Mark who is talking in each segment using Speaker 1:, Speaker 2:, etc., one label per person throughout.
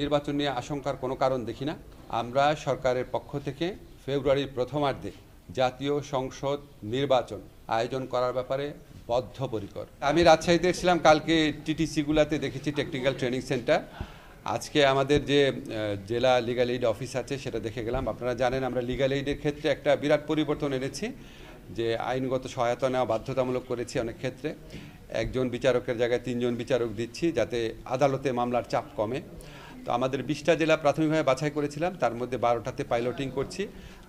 Speaker 1: নির্বাচন নিয়ে আশঙ্কার কোনো কারণ দেখি না। আমরা সরকারের পক্ষ থেকে ফেব্রুয়ারির প্রথমার্ধে জাতীয় সংসদ নির্বাচন আয়োজন করার ব্যাপারে বদ্ধপরিকর। আমি রাজশাহীতে এসেছিলাম, কালকে টিটিসিগুলাতে দেখেছি টেকনিক্যাল ট্রেনিং সেন্টার। আজকে আমাদের যে জেলা লিগ্যাল এইড অফিস আছে সেটা দেখে গেলাম। আপনারা জানেন আমরা লিগ্যাল এইডের ক্ষেত্রে একটা বিরাট পরিবর্তন এনেছি, যে আইনগত সহায়তা নেওয়া বাধ্যতামূলক করেছি। অনেক ক্ষেত্রে একজন বিচারকের জায়গায় 3 জন বিচারক দিচ্ছি, যাতে আদালতে মামলার চাপ কমে। তো আমাদের 20টা জেলা প্রাথমিকভাবে বাছাই করেছিলাম, তার মধ্যে 12টাতে পাইলটিং করছি।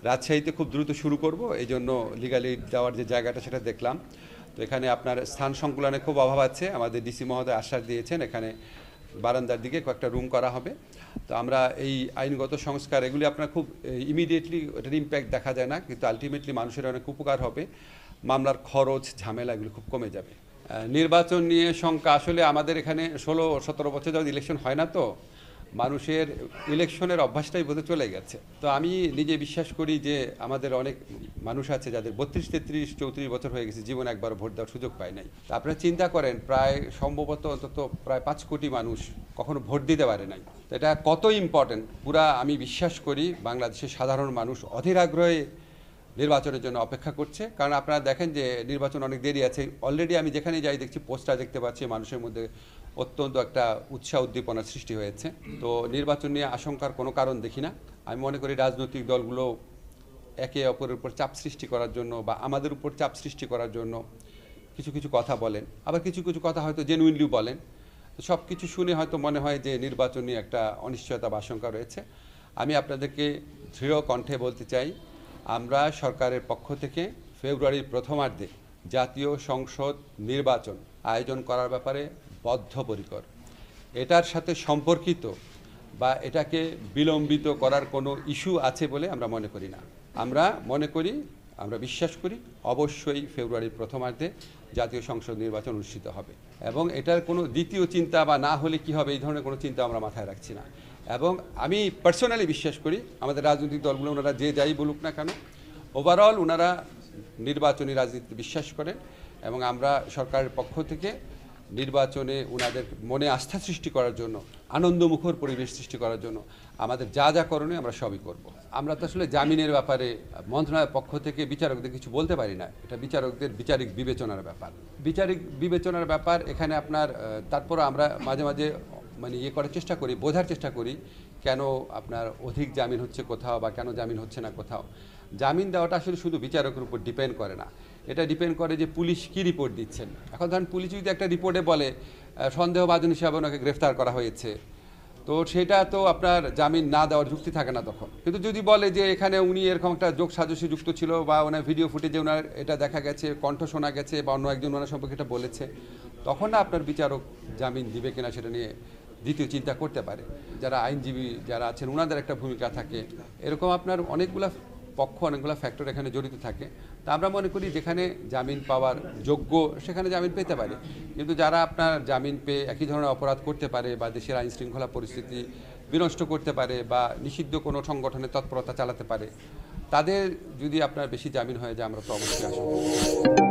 Speaker 1: রাজশাহীতে খুব দ্রুত শুরু করব, এই জন্য লিগ্যাল এইড দেওয়ার যে জায়গাটা সেটা দেখলাম। তো এখানে আপনার স্থান সংকুলনে খুব অভাব আছে। আমাদের ডিসি মহোদয় আশ্বাস দিয়েছেন এখানে বারান্দার দিকে কয়েকটা রুম করা হবে। তো আমরা এই আইনগত সংস্কার এগুলি আপনার খুব ইমিডিয়েটলি এটার ইম্প্যাক্ট দেখা যায় না, কিন্তু আলটিমেটলি মানুষের অনেক উপকার হবে। মামলার খরচ ঝামেলা এগুলো খুব কমে যাবে। নির্বাচন নিয়ে শঙ্কা, আসলে আমাদের এখানে 16-17 বছর যাবত ইলেকশন হয় না, তো মানুষের ইলেকশনের অভ্যাসটাই বোধহয় চলে গেছে। তো আমি নিজে বিশ্বাস করি যে আমাদের অনেক মানুষ আছে যাদের 32, 33, 34 বছর হয়ে গেছে, জীবন একবার ভোট দেওয়ার সুযোগ পায় নাই। তা আপনারা চিন্তা করেন, প্রায় সম্ভবত অন্তত প্রায় 5 কোটি মানুষ কখনো ভোট দিতে পারে নাই। তো এটা কত ইম্পর্টেন্ট, পুরা আমি বিশ্বাস করি বাংলাদেশের সাধারণ মানুষ অধীর আগ্রহে নির্বাচনের জন্য অপেক্ষা করছে। কারণ আপনারা দেখেন যে নির্বাচন অনেক দেরি আছে। অলরেডি আমি যেখানে যাই দেখছি পোস্টার দেখতে পাচ্ছি, মানুষের মধ্যে অত্যন্ত একটা উৎসাহ উদ্দীপনার সৃষ্টি হয়েছে। তো নির্বাচন নিয়ে আশঙ্কার কোনো কারণ দেখি না। আমি মনে করি রাজনৈতিক দলগুলো একে অপরের উপর চাপ সৃষ্টি করার জন্য বা আমাদের উপর চাপ সৃষ্টি করার জন্য কিছু কিছু কথা বলেন, আবার কিছু কিছু কথা হয়তো জেনুইনলি বলেন। তো সব কিছু শুনে হয়তো মনে হয় যে নির্বাচন নিয়ে একটা অনিশ্চয়তা বা আশঙ্কা রয়েছে। আমি আপনাদেরকে দৃঢ় কণ্ঠে বলতে চাই, আমরা সরকারের পক্ষ থেকে ফেব্রুয়ারির প্রথমার্ধে জাতীয় সংসদ নির্বাচন আয়োজন করার ব্যাপারে বদ্ধপরিকর। এটার সাথে সম্পর্কিত বা এটাকে বিলম্বিত করার কোনো ইস্যু আছে বলে আমরা মনে করি না। আমরা বিশ্বাস করি অবশ্যই ফেব্রুয়ারির প্রথমার্ধে জাতীয় সংসদ নির্বাচন অনুষ্ঠিত হবে, এবং এটার কোনো দ্বিতীয় চিন্তা বা না হলে কি হবে এই ধরনের কোনো চিন্তা আমরা মাথায় রাখছি না। এবং আমি পার্সোনালি বিশ্বাস করি আমাদের রাজনৈতিক দলগুলো ওনারা যে যাই বলুক না কেন, ওভারঅল ওনারা নির্বাচনী রাজনীতি বিশ্বাস করেন, এবং আমরা সরকারের পক্ষ থেকে নির্বাচনে ওনাদের মনে আস্থা সৃষ্টি করার জন্য, আনন্দমুখর পরিবেশ সৃষ্টি করার জন্য আমাদের যা যা করণীয় আমরা সবই করব। আমরা তো আসলে জামিনের ব্যাপারে মন্ত্রণালয়ের পক্ষ থেকে বিচারকদের কিছু বলতে পারি না, এটা বিচারকদের বিচারিক বিবেচনার ব্যাপার। এখানে আপনার তারপরে আমরা মাঝে মাঝে করার চেষ্টা করি, বোঝার চেষ্টা করি কেন আপনার অধিক জামিন হচ্ছে কোথাও বা কেন জামিন হচ্ছে না কোথাও। জামিন দেওয়াটা আসলে শুধু বিচারকের উপর ডিপেন্ড করে না, এটা ডিপেন্ড করে যে পুলিশ কী রিপোর্ট দিচ্ছেন। এখন ধরেন পুলিশ যদি একটা রিপোর্টে বলে সন্দেহভাজন হিসাবে ওনাকে গ্রেফতার করা হয়েছে, তো সেটা তো আপনার জামিন না দেওয়ার যুক্তি থাকে না তখন। কিন্তু যদি বলে যে এখানে উনি এরকম একটা যোগ সাজসে যুক্ত ছিল বা ওনার ভিডিও ফুটেজে ওনার এটা দেখা গেছে, কণ্ঠ শোনা গেছে বা অন্য একজন ওনার সম্পর্কে এটা বলেছে, তখন না আপনার বিচারক জামিন দিবে কিনা সেটা নিয়ে দ্বিতীয় চিন্তা করতে পারে। যারা আইনজীবী যারা আছেন ওনাদের একটা ভূমিকা থাকে, এরকম আপনার অনেকগুলো ফ্যাক্টর এখানে জড়িত থাকে। তা আমরা মনে করি যেখানে জামিন পাওয়ার যোগ্য সেখানে জামিন পেতে পারে, কিন্তু যারা আপনার জামিন পেয়ে একই ধরনের অপরাধ করতে পারে বা দেশের আইন শৃঙ্খলা পরিস্থিতি বিনষ্ট করতে পারে বা নিষিদ্ধ কোনো সংগঠনের তৎপরতা চালাতে পারে, তাদের যদি আপনার বেশি জামিন হয়ে যায় আমরা তো অবশ্যই আশঙ্কা